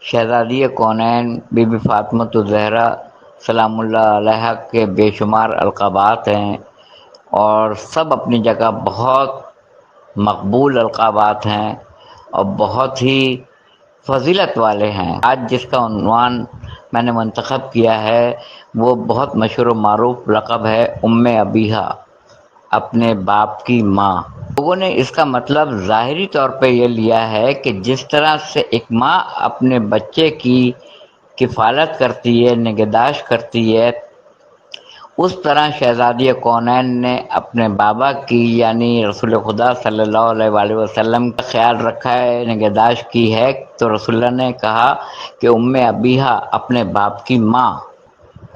شہزادی کونین be be Fatima الزہرا سلام اللہ علیہا کے بے شمار القابات ہیں، اور سب اپنی جگہ بہت مقبول القابات ہیں اور بہت ہی فضیلت والے ہیں۔ آج جس کا عنوان میں نے منتخب کیا ہے وہ بہت مشہور و معروف لقب ہے ام ابیہا، اپنے باپ کی ماں۔ لوگوں نے اس کا مطلب ظاہری طور پہ یہ لیا ہے کہ جس طرح سے ایک ماں اپنے بچے کی کفالت کرتی ہے، نگہداشت کرتی ہے، اس طرح شہزادی کونین نے اپنے بابا کی یعنی رسول خدا صلی اللہ علیہ وآلہ وسلم کا خیال رکھا ہے، نگہداشت کی ہے۔ تو رسول اللہ نے کہا کہ ام ابیہا، اپنے باپ کی ماں۔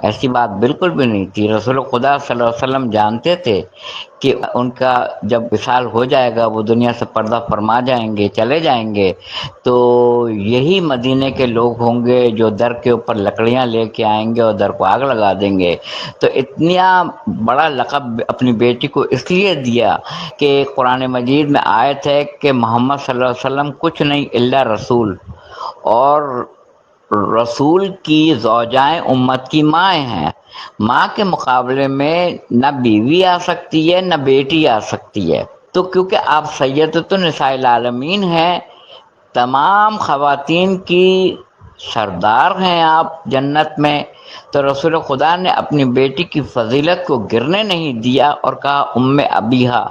ایسی بات بالکل بھی نہیں تھی۔ رسول خدا صلی اللہ علیہ وسلم جانتے تھے کہ ان کا جب وصال ہو جائے گا، وہ دنیا سے پردہ فرما جائیں گے، چلے جائیں گے، تو یہی مدینے کے لوگ ہوں گے جو در کے اوپر لکڑیاں لے کے آئیں گے اور در کو آگ لگا دیں گے۔ تو اتنا بڑا لقب اپنی بیٹی کو اس لیے دیا کہ قرآن مجید میں آیت ہے کہ محمد صلی اللہ علیہ وسلم کچھ نہیں الا رسول، اور رسول کی زوجائیں امت کی مائیں ہیں۔ ماں کے مقابلے میں نہ بیوی آ سکتی ہے نہ بیٹی آ سکتی ہے۔ تو کیونکہ آپ سیدۃ النساء العالمین ہیں، تمام خواتین کی سردار ہیں آپ جنت میں، تو رسول خدا نے اپنی بیٹی کی فضیلت کو گرنے نہیں دیا اور کہا ام ابیہا،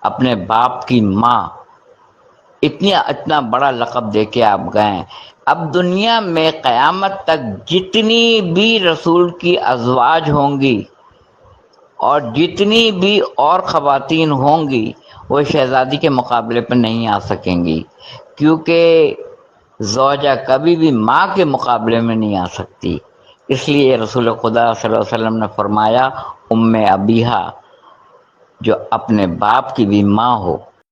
اپنے باپ کی ماں۔ اتنا بڑا لقب دے کے آپ گئے۔ اب دنیا میں قیامت تک جتنی بھی رسول کی ازواج ہوں گی اور جتنی بھی اور خواتین ہوں گی، وہ شہزادی کے مقابلے پہ نہیں آ سکیں گی، کیونکہ زوجہ کبھی بھی ماں کے مقابلے میں نہیں آ سکتی۔ اس لیے رسول خدا صلی اللہ علیہ وسلم نے فرمایا ام ابیہا، جو اپنے باپ کی بھی ماں ہو۔